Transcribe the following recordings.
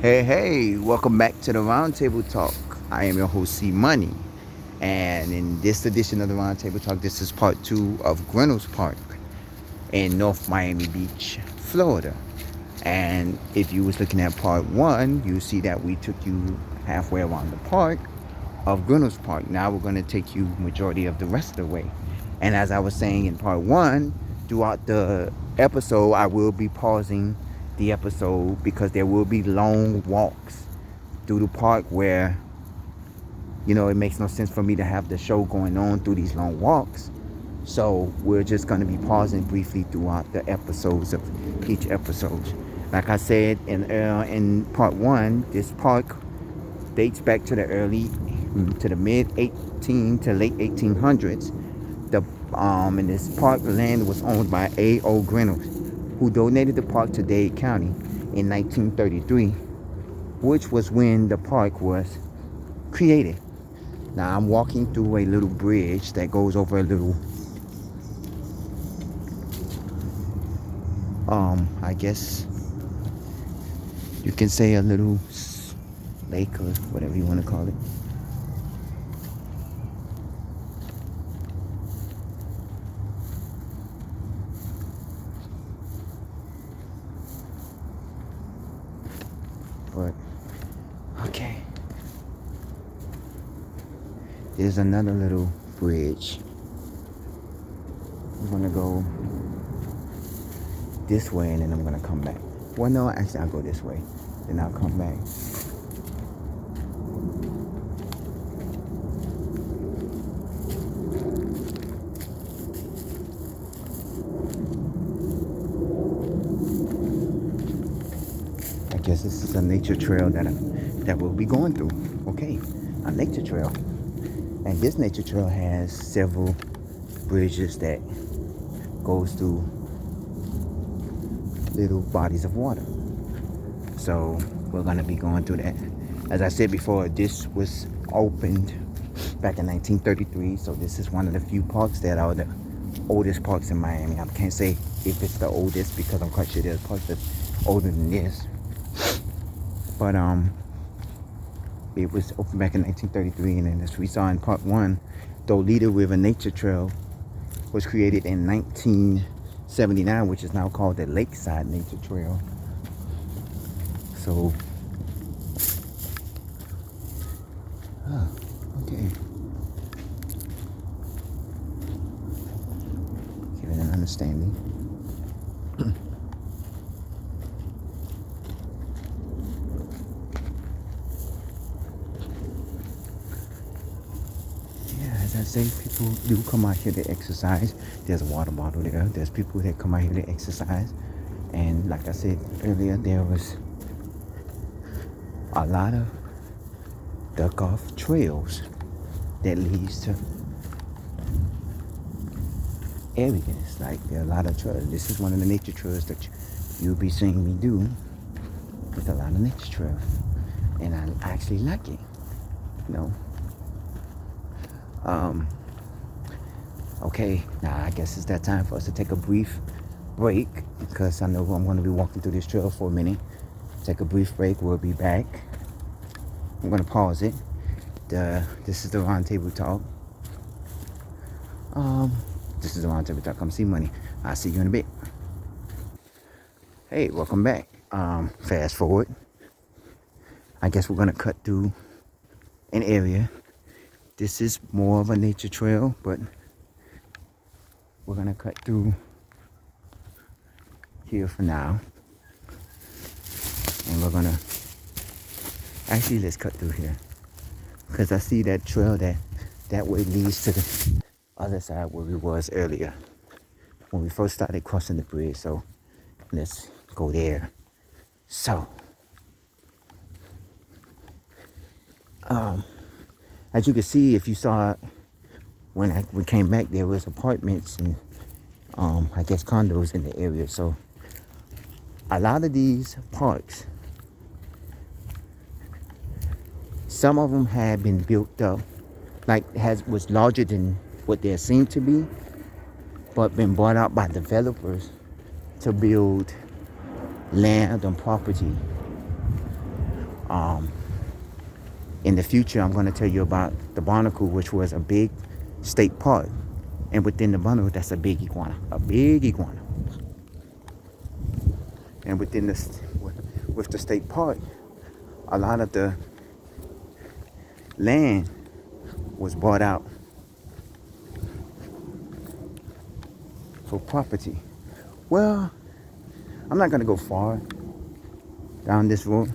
Hey, welcome back to the Roundtable Talk. I am your host, C Money. And in this edition of the Roundtable Talk, this is part two of Greynolds Park in North Miami Beach, Florida. And if you was looking at part one, you see that we took you halfway around the park of Greynolds Park. Now we're going to take you majority of the rest of the way. And as I was saying in part one, throughout the episode, I will be pausing the episode because there will be long walks through the park where, it makes no sense for me to have the show going on through these long walks. So we're just going to be pausing briefly throughout the episodes of each episode. Like I said in part one, this park dates back to the mid 18 to late 1800s. The and this park land was owned by A.O. Greynolds, who donated the park to Dade County in 1933, which was when the park was created. Now I'm walking through a little bridge that goes over a little, I guess you can say a little lake or whatever you want to call it. But okay, there's another little bridge. I'm gonna go this way and then I'm gonna come back. Well, no, actually I'll go this way, then I'll come back. I guess this is a nature trail that we'll be going through. Okay, a nature trail. And this nature trail has several bridges that goes through little bodies of water. So we're gonna be going through that. As I said before, this was opened back in 1933. So this is one of the few parks that are the oldest parks in Miami. I can't say if it's the oldest because I'm quite sure there's parks that's older than this. But it was opened back in 1933, and then as we saw in part one, the Olita River Nature Trail was created in 1979, which is now called the Lakeside Nature Trail. So, okay. Give it an understanding. As I say, people do come out here to exercise. There's a water bottle there. There's people that come out here to exercise. And like I said earlier, there was a lot of duck-off trails that leads to areas. Like there are a lot of trails. This is one of the nature trails that you'll be seeing me do. There's a lot of nature trails. And I actually like it. Okay, now I guess it's that time for us to take a brief break because I know I'm going to be walking through this trail for a minute. Take a brief break. We'll be back. I'm going to pause it. This is the Roundtable Talk. This is the Roundtable Talk. Come see Money. I'll see you in a bit. Hey, welcome back. Fast forward. I guess we're going to cut through an area. This is more of a nature trail, but we're gonna cut through here for now. And we're gonna, actually let's cut through here. Because I see that trail that way leads to the other side where we was earlier. When we first started crossing the bridge, so let's go there. So, as you can see, if you saw when we came back, there was apartments and I guess condos in the area. So a lot of these parks, some of them had been built up, was larger than what they seemed to be, but been bought out by developers to build land and property Um, in the future, I'm going to tell you about the barnacle, which was a big state park. And within the barnacle, that's a big iguana. A big iguana. And within this, with the state park, a lot of the land was bought out for property. Well, I'm not going to go far down this road.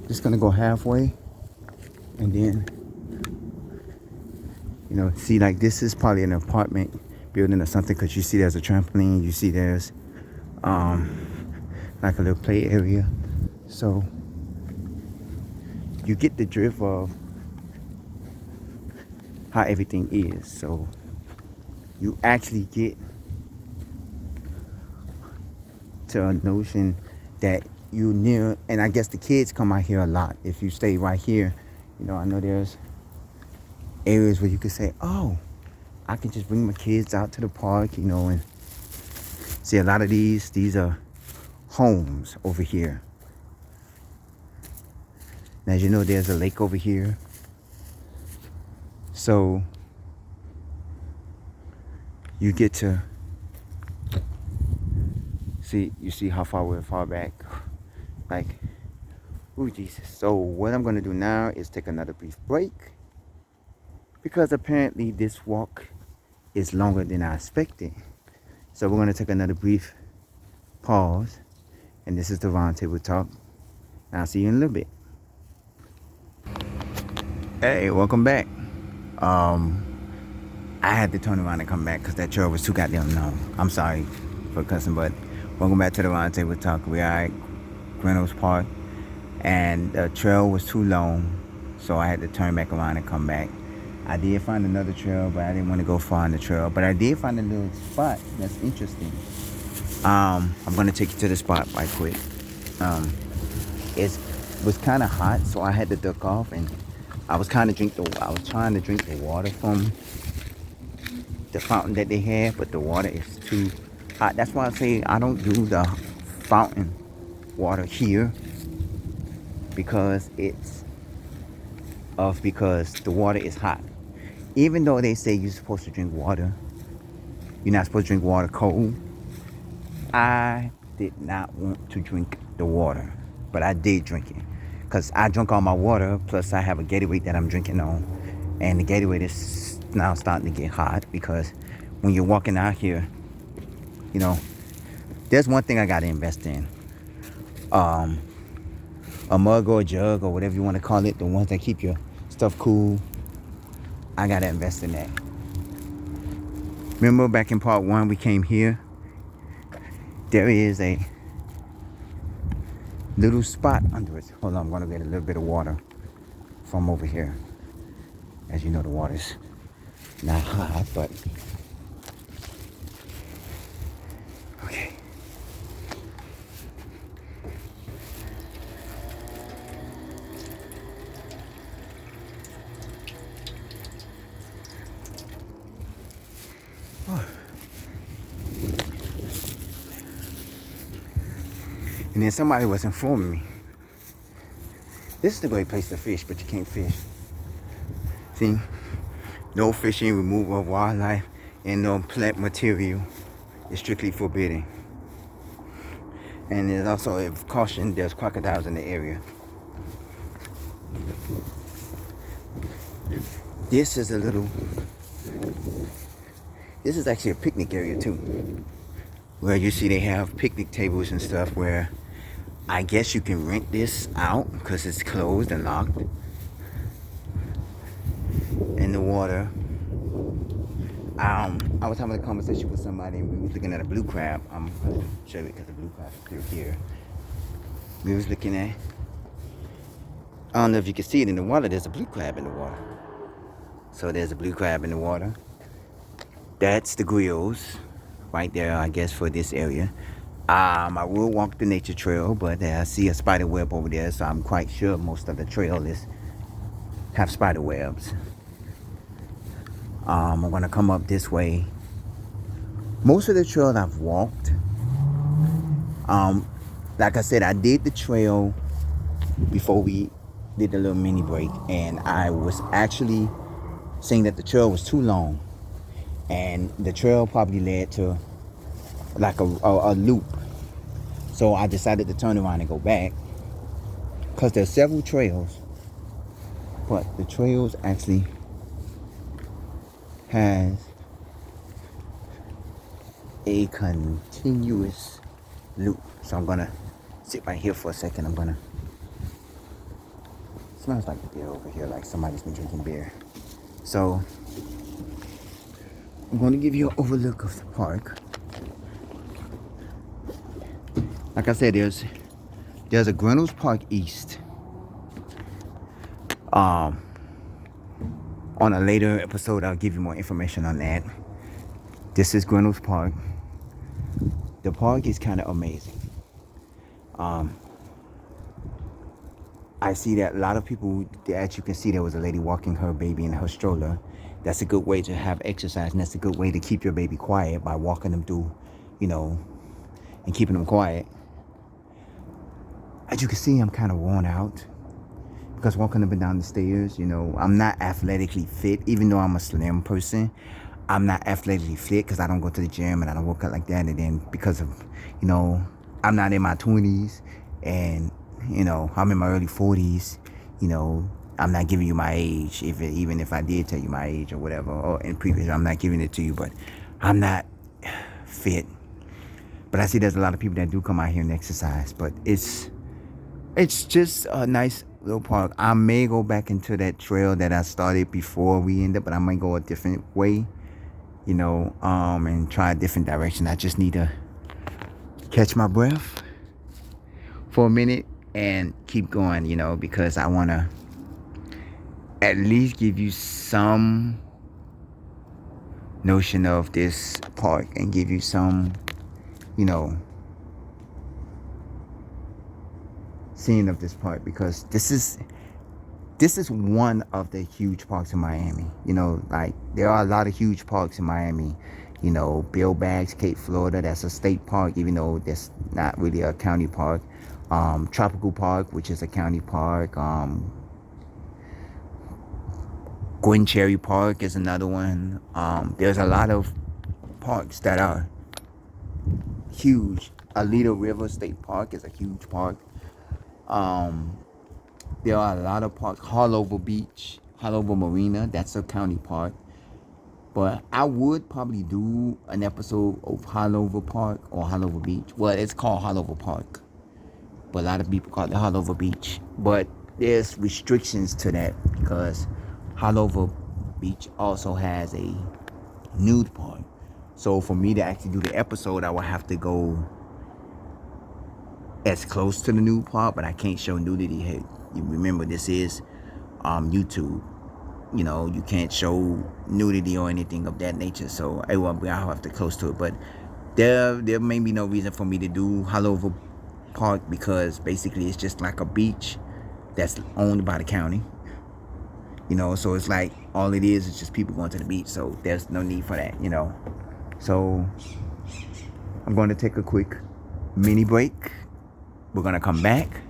Just going to go halfway. And then, see, like, this is probably an apartment building or something, because you see there's a trampoline, you see there's like a little play area. So you get the drift of how everything is. So you actually get to a notion that you near, and I guess the kids come out here a lot. If you stay right here, I know there's areas where you could say, oh, I can just bring my kids out to the park, and see, a lot of these are homes over here. Now, as you know, there's a lake over here. So you get to see how far we're far back. Like, oh Jesus. So what I'm going to do now is take another brief break, because apparently this walk is longer than I expected. So we're going to take another brief pause. And this is the Roundtable Talk. I'll see you in a little bit. Hey, welcome back. I had to turn around and come back because that trail was too goddamn long. I'm sorry for cussing, but welcome back to the Roundtable Talk. We are at Greynolds Park, and the trail was too long, so I had to turn back around and come back. I did find another trail, but I didn't want to go far on the trail. But I did find a little spot that's interesting. I'm going to take you to the spot right quick. It was kind of hot, so I had to duck off, and I was trying to drink the water from the fountain that they had, but the water is too hot. That's why I say I don't do the fountain water here, because the water is hot. Even though they say you're supposed to drink water, you're not supposed to drink water cold. I did not want to drink the water, but I did drink it, because I drank all my water, plus I have a Gatorade that I'm drinking on, and the Gatorade is now starting to get hot, because when you're walking out here, there's one thing I got to invest in. A mug or a jug or whatever you want to call it, the ones that keep your stuff cool. I got to invest in that. Remember back in part 1, we came here. There is a little spot under it. Hold on, I'm going to get a little bit of water from over here. As you know, the water's not hot, but okay. And then somebody was informing me, this is a great place to fish, but you can't fish. See, no fishing, removal of wildlife, and no plant material is strictly forbidden. And there's also a caution, there's crocodiles in the area. This is actually a picnic area too, where you see they have picnic tables and stuff, where I guess you can rent this out because it's closed and locked. In the water, I was having a conversation with somebody, and we was looking at a blue crab. I'm going to show you because the blue crab is through here. We was looking at, I don't know if you can see it in the water, there's a blue crab in the water. So there's a blue crab in the water. That's the grills right there, I guess, for this area. I will walk the nature trail, but I see a spider web over there, so I'm quite sure most of the trail have spider webs. I'm gonna come up this way. Most of the trail I've walked, like I said, I did the trail before we did the little mini break, and I was actually saying that the trail was too long, and the trail probably led to like a loop. So I decided to turn around and go back because there's several trails, but the trails actually has a continuous loop. So I'm gonna sit right here for a second. Smells like a beer over here, like somebody's been drinking beer. So I'm gonna give you an overlook of the park. Like I said, there's a greynolds Park East. On a later episode, I'll give you more information on that. This is greynolds Park. The park is kind of amazing. I see that a lot of people, as you can see, there was a lady walking her baby in her stroller. That's a good way to have exercise, and that's a good way to keep your baby quiet by walking them through, and keeping them quiet. As you can see, I'm kind of worn out because walking up and down the stairs, I'm not athletically fit. Even though I'm a slim person, I'm not athletically fit because I don't go to the gym and I don't work out like that. And then because of, I'm not in my 20s and, I'm in my early 40s, I'm not giving you my age. Even if I did tell you my age or whatever, or in previous, I'm not giving it to you, but I'm not fit. But I see there's a lot of people that do come out here and exercise, but it's just a nice little park. I may go back into that trail that I started before we ended, but I might go a different way, and try a different direction. I just need to catch my breath for a minute and keep going, because I want to at least give you some notion of this park and give you some, scene of this park, because this is one of the huge parks in Miami. Like there are a lot of huge parks in Miami. Bill Baggs, Cape Florida, that's a state park, even though that's not really a county park. Tropical Park, which is a county park. Gwen Cherry Park is another one. There's a lot of parks that are huge. Alito River State Park is a huge park. There are a lot of parks. Harlover Beach, Harlover Marina, that's a county park. But I would probably do an episode of Harlover Park or Harlover Beach. Well, it's called Harlover Park, but a lot of people call it Harlover Beach. But there's restrictions to that because Harlover Beach also has a nude park. So for me to actually do the episode, I would have to go as close to the nude part, but I can't show nudity here. You remember, this is YouTube. You can't show nudity or anything of that nature, so I'll have to close to it. But there may be no reason for me to do Harlover Park because basically it's just like a beach that's owned by the county. So it's like all it is just people going to the beach, so there's no need for that. So I'm going to take a quick mini break. We're going to come back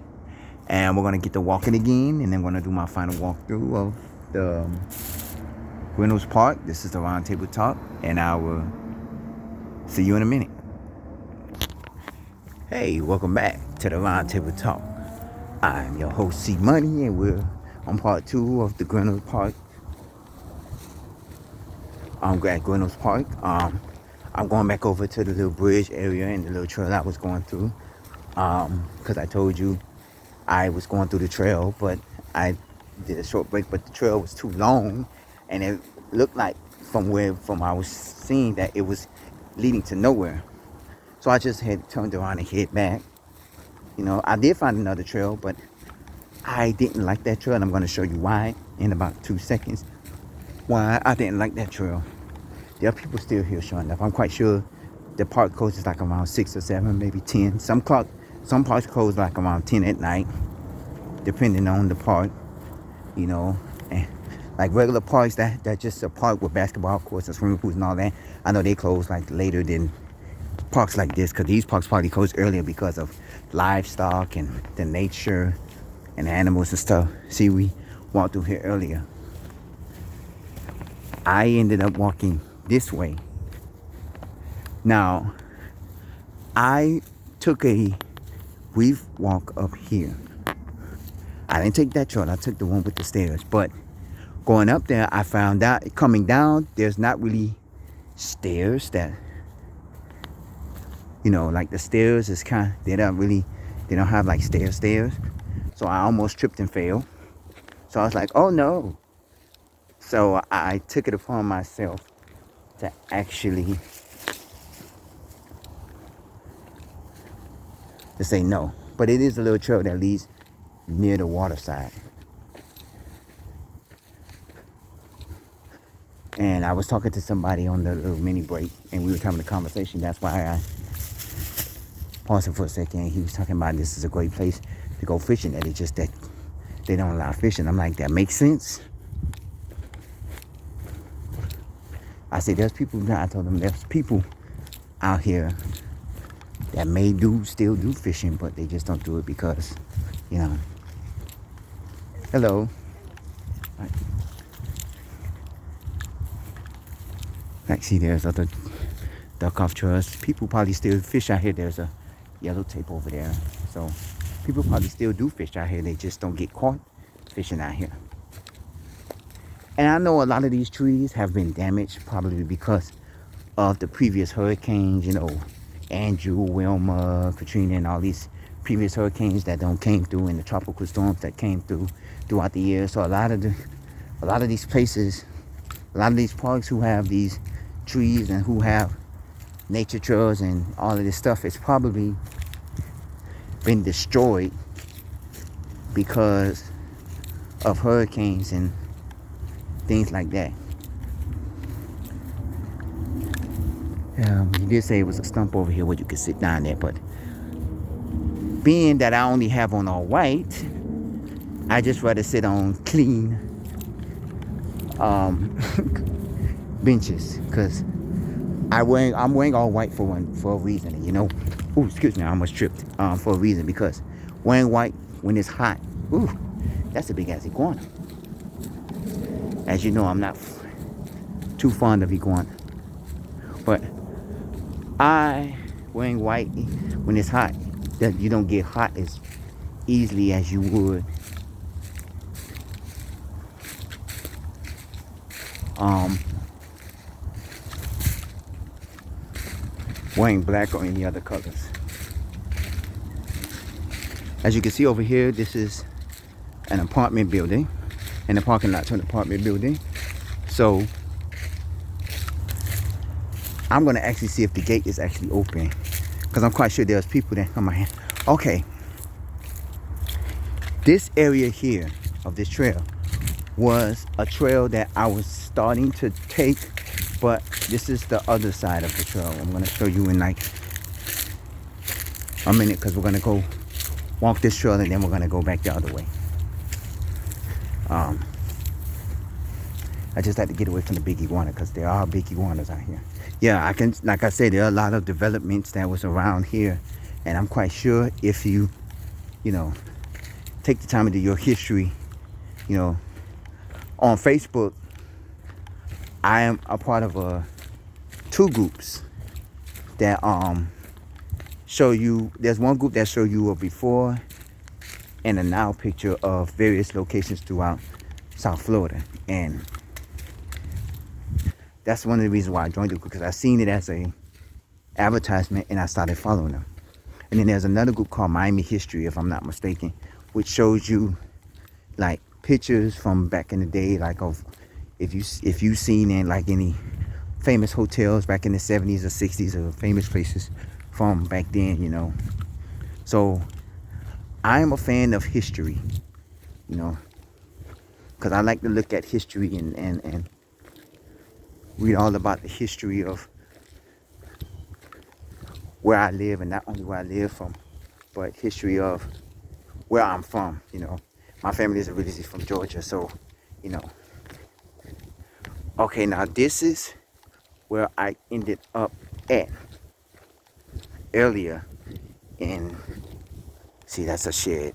and we're going to get to walking again, and then we're going to do my final walkthrough of the greynolds Park. This is the Round Table Talk, and I will see you in a minute. Hey, welcome back to the Round Table Talk. I'm your host, C Money, and we're on part 2 of the greynolds Park. I'm at greynolds Park. I'm going back over to the little bridge area and the little trail I was going through. Because I told you I was going through the trail, but I did a short break, but the trail was too long, and it looked like from I was seeing that it was leading to nowhere. So I just had turned around and head back. I did find another trail, but I didn't like that trail, and I'm going to show you why in about 2 seconds. Why I didn't like that trail. There are people still here showing up. I'm quite sure the park closes like around 6 or 7, maybe 10. Some parks close like around 10 at night, depending on the park, and like regular parks that just a park with basketball courts and swimming pools and all that. I know they close like later than parks like this, because these parks probably close earlier because of livestock and the nature and animals and stuff. See, we walked through here earlier. I ended up walking this way. Now, I took a brief walk up here. I didn't take that trail. I took the one with the stairs. But going up there, I found out coming down, there's not really stairs that, like the stairs is they don't have like stairs. So I almost tripped and fell. So I was like, oh no. So I took it upon myself to actually say no. But it is a little trail that leads near the water side. And I was talking to somebody on the little mini break, and we were having a conversation. That's why I paused it for a second. He was talking about this is a great place to go fishing, that it's just that they don't allow fishing. I'm like, that makes sense. I said, I told them there's people out here that may still do fishing, but they just don't do it because, hello. Like, see, there's other duck off trails. People probably still fish out here. There's a yellow tape over there. So people probably still do fish out here. They just don't get caught fishing out here. And I know a lot of these trees have been damaged probably because of the previous hurricanes, Andrew, Wilma, Katrina, and all these previous hurricanes that came through, and the tropical storms that came throughout the year. So a lot of these places, a lot of these parks who have these trees and who have nature trails and all of this stuff, it's probably been destroyed because of hurricanes and things like that. You did say it was a stump over here where you could sit down there, but being that I only have on all white, I just rather sit on clean benches, because I'm wearing all white for a reason, Oh, excuse me, I almost tripped. For a reason, because wearing white when it's hot, that's a big ass iguana. As you know, I'm not too fond of iguana, but wearing white when it's hot, that you don't get hot as easily as you would wearing black or any other colors. As you can see over here, this is an apartment building, and the parking lot to an apartment building. So I'm gonna actually see if the gate is actually open, because I'm quite sure there's people that come out. Okay, this area here of this trail was a trail that I was starting to take, but this is the other side of the trail. I'm gonna show you in like a minute, because we're gonna go walk this trail and then we're gonna go back the other way. I just had to get away from the big iguana, because there are big iguanas out here. Yeah, like I said, there are a lot of developments that was around here, and I'm quite sure if you take the time to do your history, on Facebook, I am a part of two groups that show you. There's one group that show you a before and a now picture of various locations throughout South Florida, and that's one of the reasons why I joined it, because I seen it as a advertisement and I started following them. And then there's another group called Miami History, if I'm not mistaken, which shows you like pictures from back in the day, like of if you seen in like any famous hotels back in the 70s or 60s, or famous places from back then, So I am a fan of history, because I like to look at history and read all about the history of where I live, and not only where I live from, but history of where I'm from. My family is originally from Georgia, so okay, now this is where I ended up at earlier in See, that's a shed.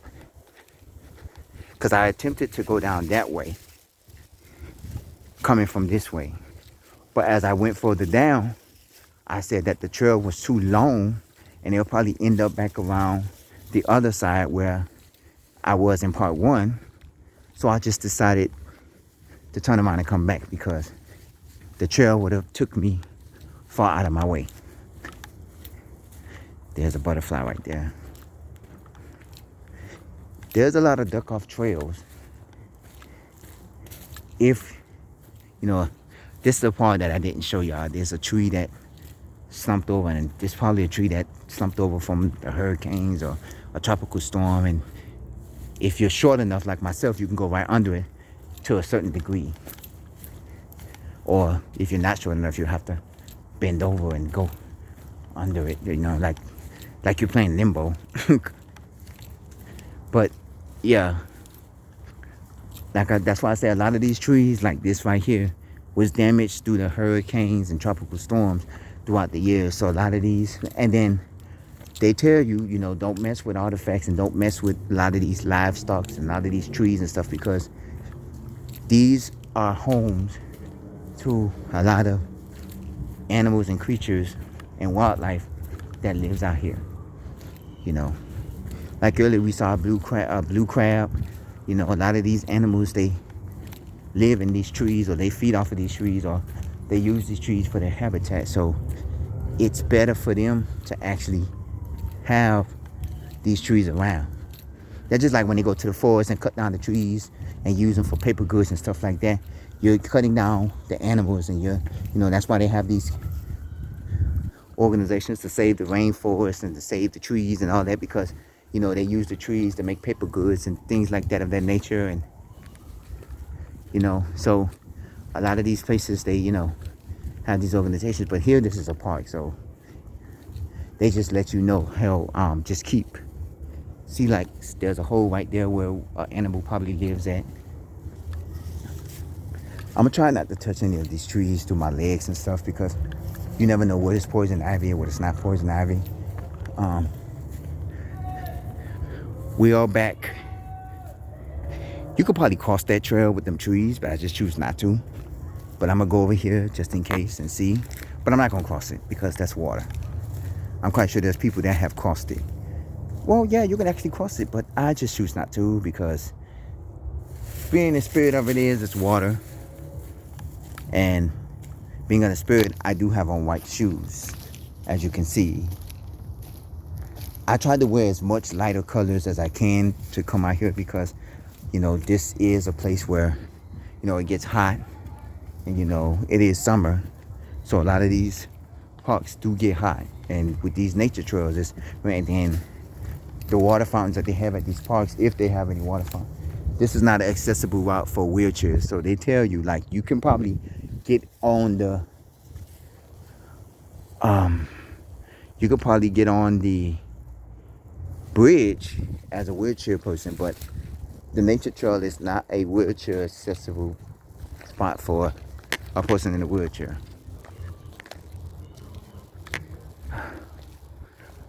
Because I attempted to go down that way, coming from this way. But as I went further down, I said that the trail was too long and it'll probably end up back around the other side where I was in part one. So I just decided to turn around and come back because the trail would have took me far out of my way. There's a butterfly right there. There's a lot of duck off trails. If, you know, this is the part that I didn't show y'all. There's a tree that slumped over, and there's probably a tree that slumped over from the hurricanes or a tropical storm. And if you're short enough, like myself, you can go right under it to a certain degree. Or if you're not short enough, you have to bend over and go under it, you know, like you're playing limbo. But yeah, that's why I say a lot of these trees like this right here was damaged through the hurricanes and tropical storms throughout the years. So a lot of these, and then they tell you, you know, don't mess with artifacts and don't mess with a lot of these livestock and a lot of these trees and stuff, because these are homes to a lot of animals and creatures and wildlife that lives out here. You know, like earlier we saw a blue crab. You know, a lot of these animals, they live in these trees, or they feed off of these trees, or they use these trees for their habitat. So it's better for them to actually have these trees around. That's just like when they go to the forest and cut down the trees and use them for paper goods and stuff like that. You're cutting down the animals, and you know, that's why they have these organizations to save the rainforest and to save the trees and all that, because, you know, they use the trees to make paper goods and things like that of that nature. And, you know, so a lot of these places, they, you know, have these organizations. But here, this is a park, so they just let you know, hell, just keep. See, like, there's a hole right there where an animal probably lives at. I'm gonna try not to touch any of these trees through my legs and stuff, because you never know what is poison ivy and what is not poison ivy. We are back. You could probably cross that trail with them trees, but I just choose not to. But I'm gonna go over here just in case and see. But I'm not gonna cross it because that's water. I'm quite sure there's people that have crossed it. Well, yeah, you can actually cross it, but I just choose not to, because being the spirit of it is, it's water. And being of the spirit, I do have on white shoes, as you can see. I try to wear as much lighter colors as I can to come out here, because, you know, this is a place where, you know, it gets hot, and, you know, it is summer. So a lot of these parks do get hot. And with these nature trails, it's right then. The water fountains that they have at these parks, if they have any water fountains, this is not an accessible route for wheelchairs. So they tell you, like, you can probably get on the you could probably get on the bridge as a wheelchair person, but the nature trail is not a wheelchair accessible spot for a person in a wheelchair.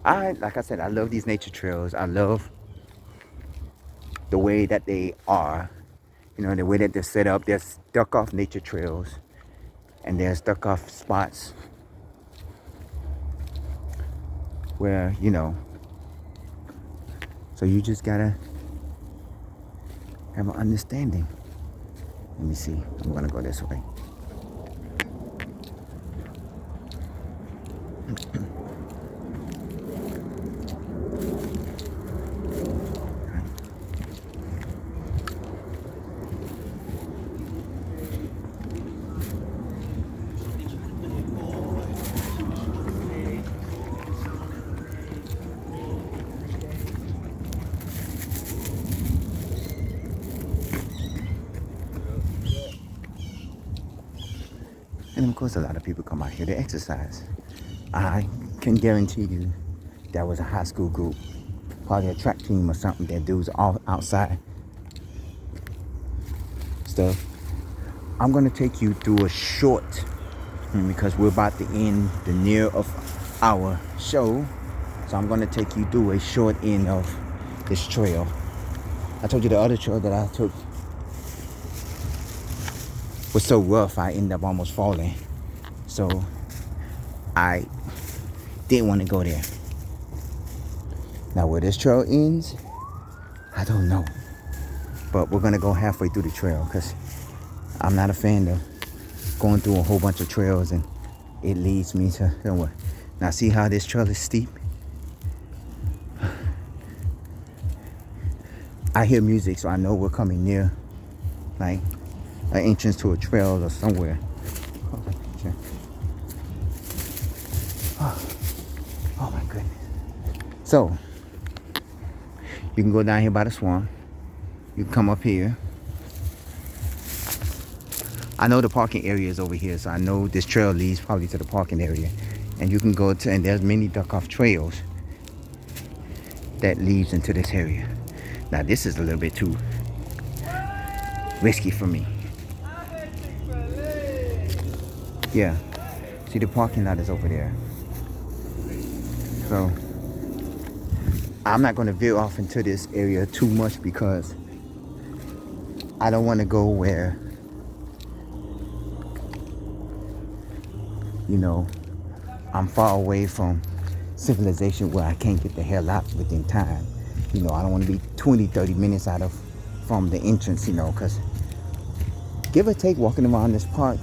Like I said, I love these nature trails. I love the way that they are, you know, the way that they're set up. They're stuck off nature trails, and they're stuck off spots where, you know, so you just gotta have an understanding. Let me see, I'm gonna go this way. And of course, a lot of people come out here to exercise. I can guarantee you that was a high school group, probably a track team or something, that dudes all outside stuff. I'm gonna take you through a short, because we're about to end the near of our show. So I'm gonna take you through a short end of this trail. I told you the other trail that I took was so rough I ended up almost falling. So I didn't want to go there. Now where this trail ends, I don't know. But we're gonna go halfway through the trail because I'm not a fan of going through a whole bunch of trails and it leads me to nowhere. Now see how this trail is steep? I hear music, so I know we're coming near like an entrance to a trail or somewhere. Oh my goodness. So you can go down here by the swamp. You can come up here. I know the parking area is over here, so I know this trail leads probably to the parking area. And you can go to, and there's many duck-off trails that leads into this area. Now this is a little bit too risky for me. Yeah, see the parking lot is over there. So I'm not gonna veer off into this area too much because I don't wanna go where, you know, I'm far away from civilization where I can't get the hell out within time. You know, I don't want to be 20, 30 minutes out of from the entrance, you know, because give or take walking around this park,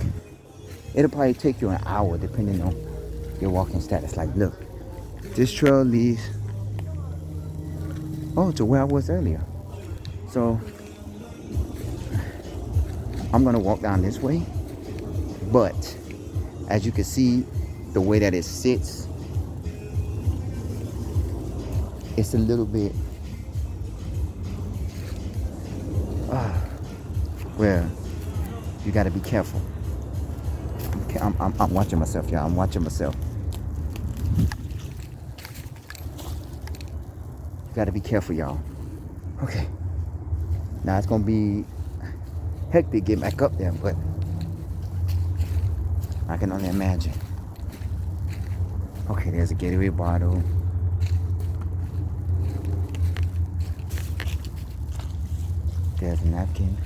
it'll probably take you an hour depending on your walking status. Like, look, this trail leads, to where I was earlier. So I'm going to walk down this way. But as you can see, the way that it sits, it's a little bit where you got to be careful. Okay, I'm watching myself, y'all. I'm watching myself. Got to be careful, y'all. Okay. Now it's gonna be hectic getting back up there, but I can only imagine. Okay, there's a Gatorade bottle. There's a napkin.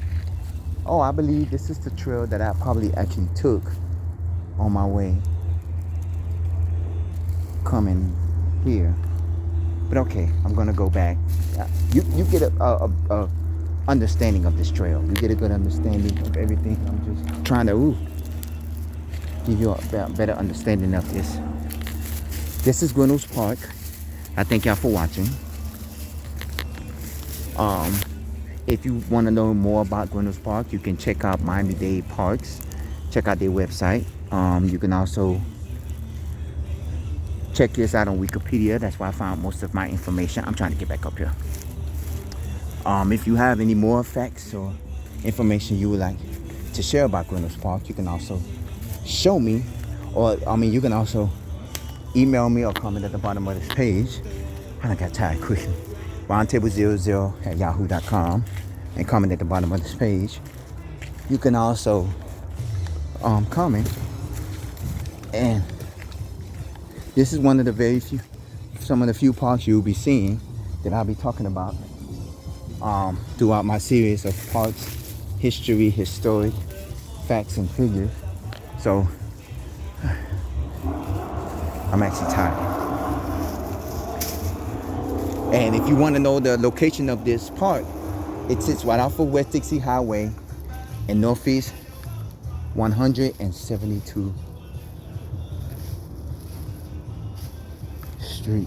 Oh, I believe this is the trail that I probably actually took on my way coming here. But okay, I'm gonna go back. You get a understanding of this trail. You get a good understanding of everything. I'm just trying to give you a better understanding of this. This is Greynolds Park. I thank y'all for watching. If you want to know more about Greynolds Park, you can check out Miami-Dade Parks. Check out their website. You can also check this out on Wikipedia. That's where I found most of my information. I'm trying to get back up here. If you have any more facts or information you would like to share about Greynolds Park, you can also show me, or you can also email me or comment at the bottom of this page. I got tired quickly. roundtable00@yahoo.com and comment at the bottom of this page. You can also comment, and this is one of the some of the few parks you'll be seeing that I'll be talking about throughout my series of parks, history, historic facts and figures. So I'm actually tired. And if you want to know the location of this park, it sits right off of West Dixie Highway in Northeast 172 Street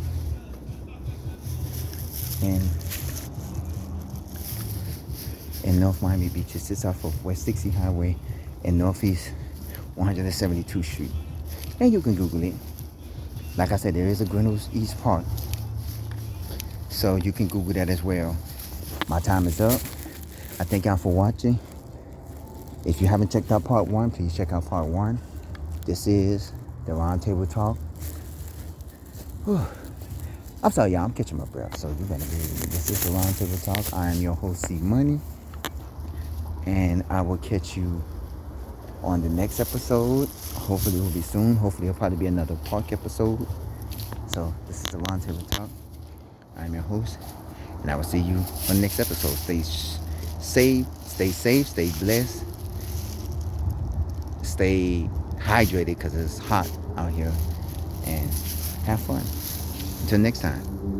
in North Miami Beach. It sits off of West Dixie Highway in Northeast 172 Street. And you can Google it. Like I said, there is a Greynolds East Park, so you can Google that as well. My time is up. I thank y'all for watching. If you haven't checked out part 1, please check out part 1. This is the Roundtable Talk. I'm sorry, y'all. I'm catching my breath, so you better believe it. This is the Roundtable Talk. I am your host, C Money, and I will catch you on the next episode. Hopefully it will be soon. Hopefully it'll probably be another park episode. So this is the Roundtable Talk. I'm your host, And I will see you on the next episode. Stay blessed, stay hydrated because it's hot out here, and have fun. Until next time.